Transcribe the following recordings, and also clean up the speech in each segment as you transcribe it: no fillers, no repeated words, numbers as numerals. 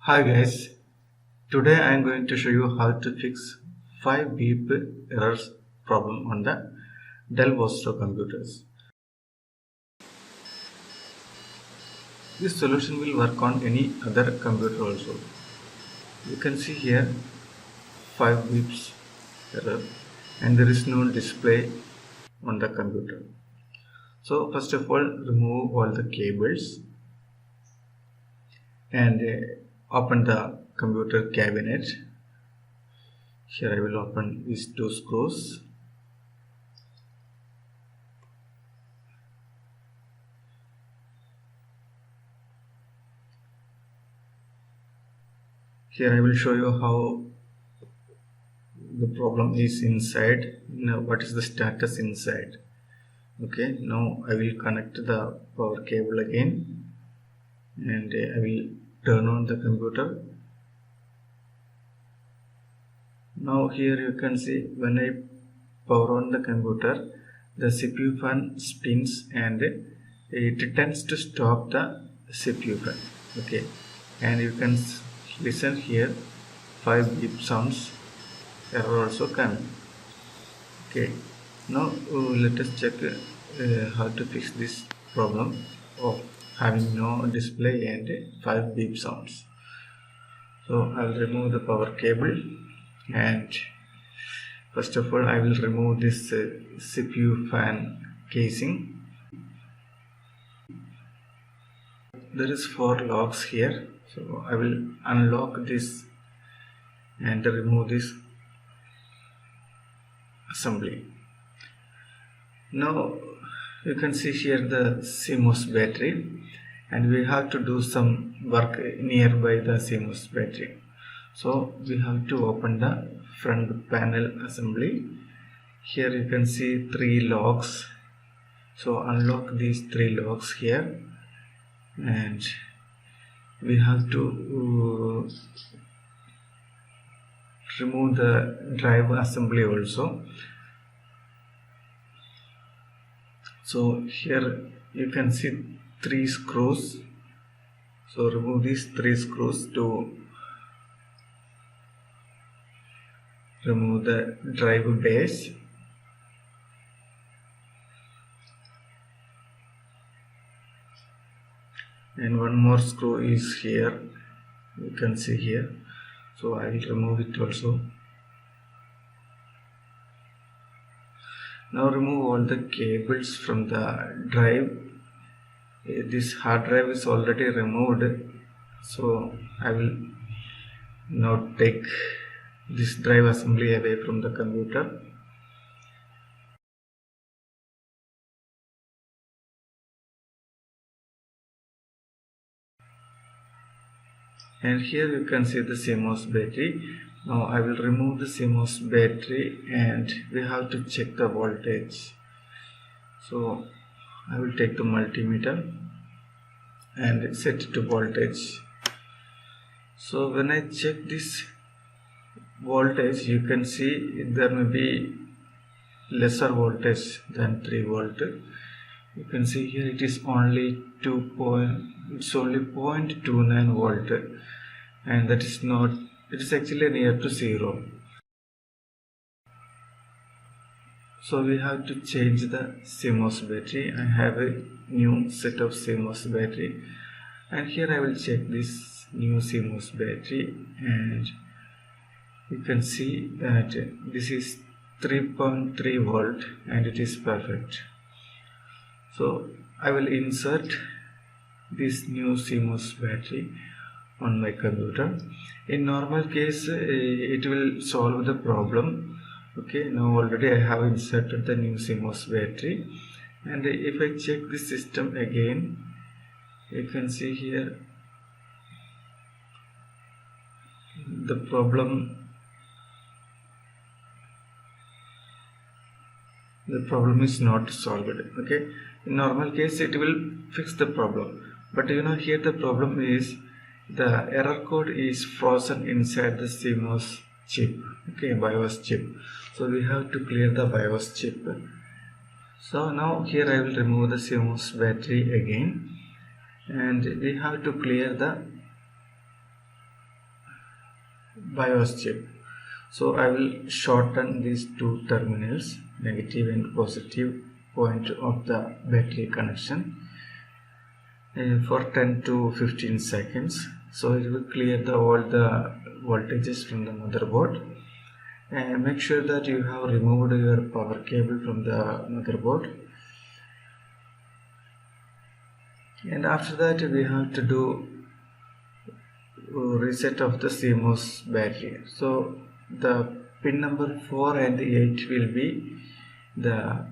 Hi guys, today I am going to show you how to fix 5 beep errors problem on the Dell computers. This solution will work on any other computer also. You can see here 5 beeps error and there is no display on the computer. So first of all, remove all the cables and open the computer cabinet. Here I will open these two screws. Here I will show you how the problem is inside. Now what is the status inside. Okay, now I will connect the power cable again and I will turn on the computer. Now here you can see when I power on the computer, the CPU fan spins and it tends to stop the CPU fan. Okay, and you can listen here 5 beep sounds error also coming. Okay, now let us check how to fix this problem of having no display and 5 beep sounds. So I will remove the power cable and first of all I will remove this CPU fan casing. There is 4 locks here, so I will unlock this and remove this assembly. Now you can see here the CMOS battery and we have to do some work nearby the CMOS battery. So we have to open the front panel assembly. Here you can see 3 locks. So unlock these 3 locks here and we have to remove the drive assembly also. So here you can see 3 screws. So remove these 3 screws to remove the drive base. And one more screw is here, you can see here, so I will remove it also. Now remove all the cables from the drive. This hard drive is already removed, so I will now take this drive assembly away from the computer. And here you can see the CMOS battery. Now I will remove the CMOS battery and we have to check the voltage. So I will take the multimeter and set it to voltage. So when I check this voltage, you can see there may be lesser voltage than 3 volt. You can see here it is only 0.29 volt and that is not, it is actually near to 0. So we have to change the CMOS battery. I have a new set of CMOS battery and here I will check this new CMOS battery and you can see that this is 3.3 volt and it is perfect. So I will insert this new CMOS battery on my computer. In normal case it will solve the problem. Okay, now already I have inserted the new CMOS battery and if I check the system again, you can see here the problem is not solved. Okay, in normal case it will fix the problem, but here the problem is the error code is frozen inside the CMOS chip. Okay, BIOS chip. So we have to clear the BIOS chip. So now here I will remove the CMOS battery again and we have to clear the BIOS chip. So I will shorten these two terminals, negative and positive point of the battery connection, for 10 to 15 seconds. So it will clear all the voltages from the motherboard. And make sure that you have removed your power cable from the motherboard. And after that we have to do reset of the CMOS battery. So the pin number 4 and 8 will be the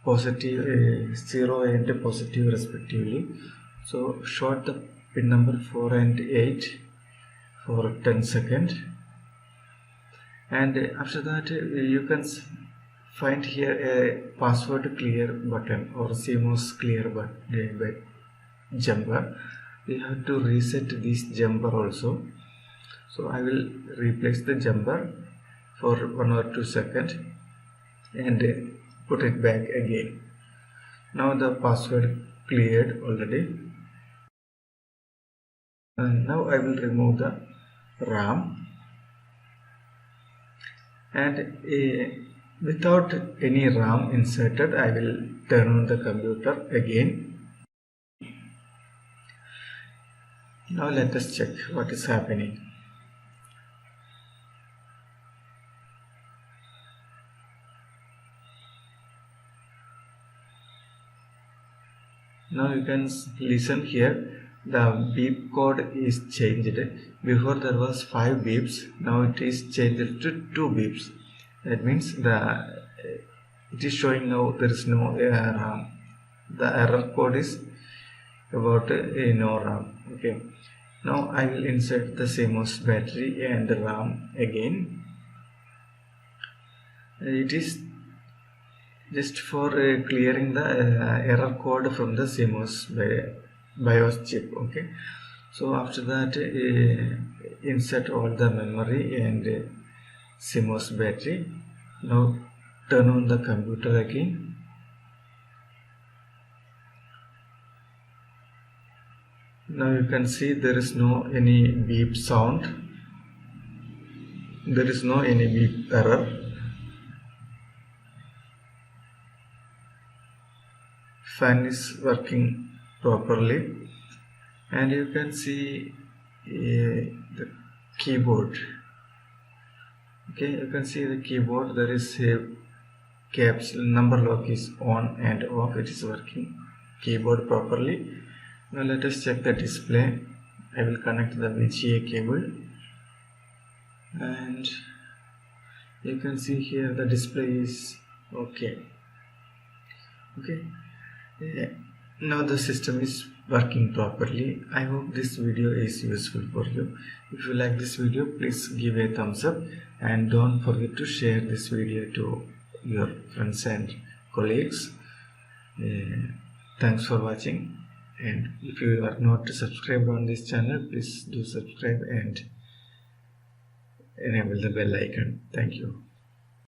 positive, 0 and positive respectively. So short the pin number 4 and 8 for 10 seconds, and after that you can find here a password clear button or CMOS clear button, Jumber. We have to reset this Jumber also. So I will replace the Jumber for 1 or 2 seconds and put it back again. Now the password cleared already. And now I will remove the RAM, and without any RAM inserted, I will turn on the computer again. Now let us check what is happening. Now you can listen here. The beep code is changed. Before there was 5 beeps. Now it is changed to 2 beeps. That means it is showing now there is no RAM. The error code is about no RAM. Okay. Now I will insert the CMOS battery and the RAM again. It is just for clearing the error code from the CMOS BIOS chip. Okay. So after that insert all the memory and CMOS battery. Now turn on the computer again. Now you can see there is no any beep sound. There is no any beep error. Fan is working properly, and you can see the keyboard. Okay, you can see the keyboard. There is a caps number lock is on and off. It is working keyboard properly. Now let us check the display. I will connect the VGA cable, and you can see here the display is okay. Now the system is working properly. I hope this video is useful for you. If you like this video, please give a thumbs up, and don't forget to share this video to your friends and colleagues. Thanks for watching, and if you are not subscribed on this channel, please do subscribe and enable the bell icon. Thank you.